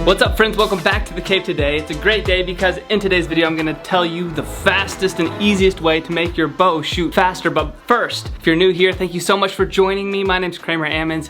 What's up, friends? Welcome back to the cave today. It's a great day because in today's video I'm gonna tell you the fastest and easiest way to make your bow shoot faster. But first, if you're new here, thank you so much for joining me. My name's Kramer.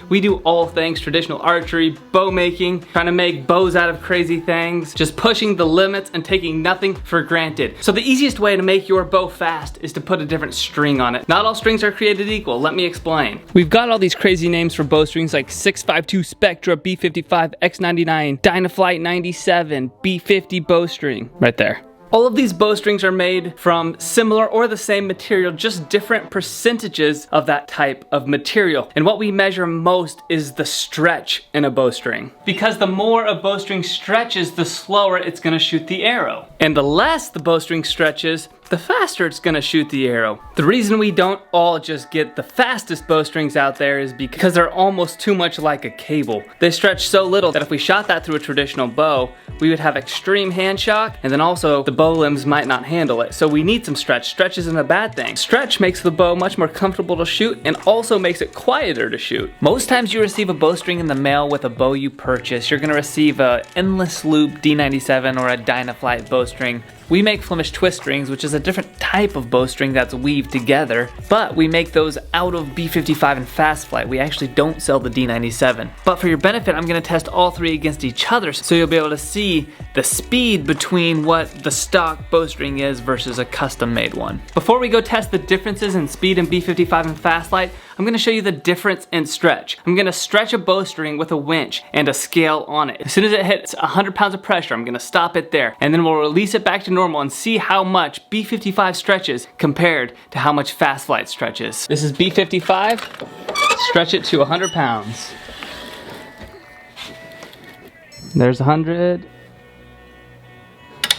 We do all things traditional archery, bow making, trying to make bows out of crazy things, just pushing the limits and taking nothing for granted. So the easiest way to make your bow fast is to put a different string on it. Not all strings are created equal. Let me explain. We've got all these crazy names for bowstrings like 652 Spectra, B55, X99, Dynaflight 97, B50 bowstring, right there. All of these bowstrings are made from similar or the same material, just different percentages of that type of material. And what we measure most is the stretch in a bowstring. Because the more a bowstring stretches, the slower it's gonna shoot the arrow. And the less the bowstring stretches, the faster it's gonna shoot the arrow. The reason we don't all just get the fastest bowstrings out there is because they're almost too much like a cable. They stretch so little that if we shot that through a traditional bow, we would have extreme hand shock, and then also the bow limbs might not handle it. So we need some stretch. Stretch isn't a bad thing. Stretch makes the bow much more comfortable to shoot and also makes it quieter to shoot. Most times you receive a bowstring in the mail with a bow you purchase. You're gonna receive a endless loop D97 or a Dynaflight bowstring. We make Flemish twist strings, which is a different type of bowstring that's weaved together, but we make those out of B55 and Fast Flight. We actually don't sell the D97. But for your benefit, I'm gonna test all three against each other so you'll be able to see the speed between what the stock bowstring is versus a custom made one. Before we go test the differences in speed in B55 and Fast Flight, I'm gonna show you the difference in stretch. I'm gonna stretch a bowstring with a winch and a scale on it. As soon as it hits 100 pounds of pressure, I'm gonna stop it there, and then we'll release it back to normal and see how much B55 stretches compared to how much Fast Flight stretches. This is B55, stretch it to 100 pounds. There's 100.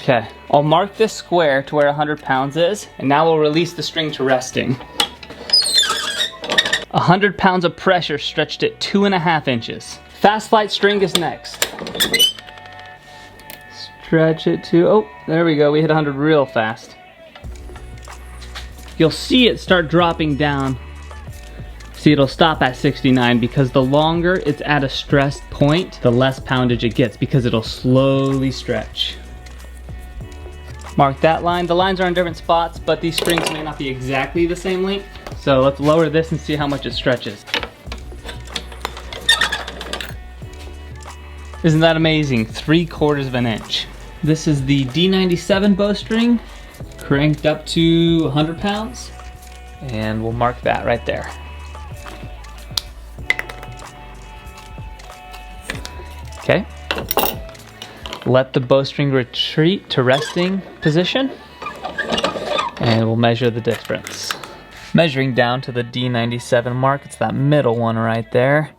Okay, I'll mark this square to where 100 pounds is, and now we'll release the string to resting. 100 pounds of pressure stretched at 2.5 inches. Fast Flight string is next. Stretch it to, oh, there we go, we hit 100 real fast. You'll see it start dropping down. See, it'll stop at 69 because the longer it's at a stressed point, the less poundage it gets because it'll slowly stretch. Mark that line. The lines are in different spots, but these strings may not be exactly the same length. So let's lower this and see how much it stretches. Isn't that amazing? 3/4 of an inch. This is the D97 bowstring, cranked up to 100 pounds. And we'll mark that right there. Okay. Let the bowstring retreat to resting position, and we'll measure the difference. Measuring down to the D97 mark, it's that middle one right there.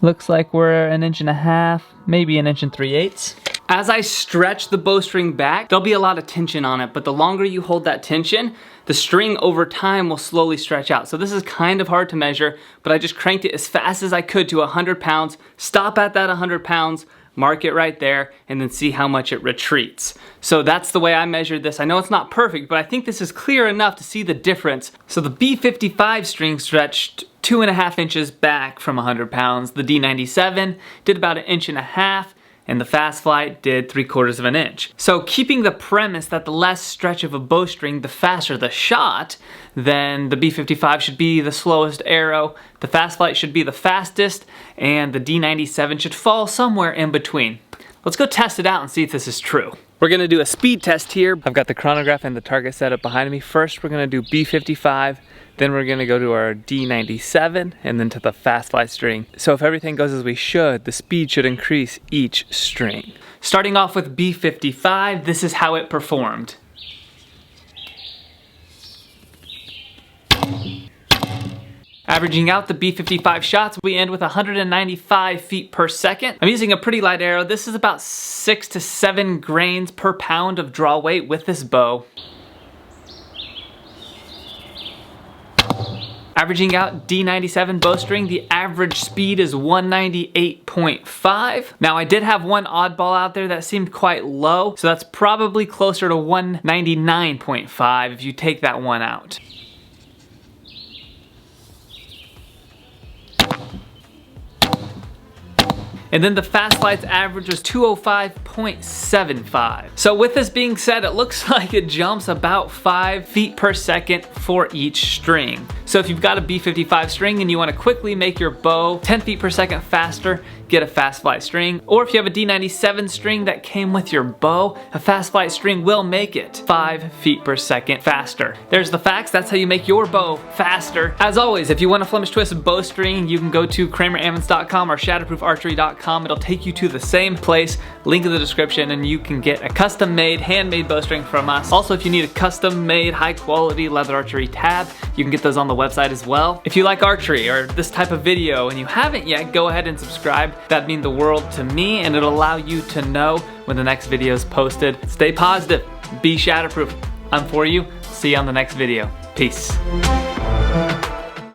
Looks like we're 1.5 inches, maybe 1 3/8 inches. As I stretch the bowstring back, there'll be a lot of tension on it, but the longer you hold that tension, the string over time will slowly stretch out. So this is kind of hard to measure, but I just cranked it as fast as I could to 100 pounds, stop at that 100 pounds, mark it right there, and then see how much it retreats. So that's the way I measured this. I know it's not perfect, but I think this is clear enough to see the difference. So the B55 string stretched 2.5 inches back from 100 pounds. The D97 did about 1.5 inches, and the Fast Flight did 3/4 of an inch. So keeping the premise that the less stretch of a bowstring, the faster the shot, then the B55 should be the slowest arrow, the Fast Flight should be the fastest, and the D97 should fall somewhere in between. Let's go test it out and see if this is true. We're gonna do a speed test here. I've got the chronograph and the target set up behind me. First, we're gonna do B55, then we're gonna go to our D97, and then to the Fast Flight string. So if everything goes as we should, the speed should increase each string. Starting off with B55, this is how it performed. Averaging out the B55 shots, we end with 195 feet per second. I'm using a pretty light arrow. This is about 6 to 7 grains per pound of draw weight with this bow. Averaging out D97 bowstring, the average speed is 198.5. Now I did have one oddball out there that seemed quite low, so that's probably closer to 199.5 if you take that one out. And then the fast flight's average was 205.75. So with this being said, it looks like it jumps about 5 feet per second for each string. So if you've got a B55 string and you want to quickly make your bow 10 feet per second faster, get a fast flight string. Or if you have a D97 string that came with your bow, a fast flight string will make it 5 feet per second faster. There's the facts. That's how you make your bow faster. As always, if you want a Flemish twist bowstring, you can go to kramerambens.com or shatterproofarchery.com. It'll take you to the same place, link in the description, and you can get a custom made, handmade bowstring from us. Also, if you need a custom made, high quality leather archery tab, you can get those on the website as well. If you like archery or this type of video and you haven't yet, go ahead and subscribe. That'd mean the world to me, and it'll allow you to know when the next video is posted. Stay positive, be shatterproof. I'm for you. See you on the next video. Peace.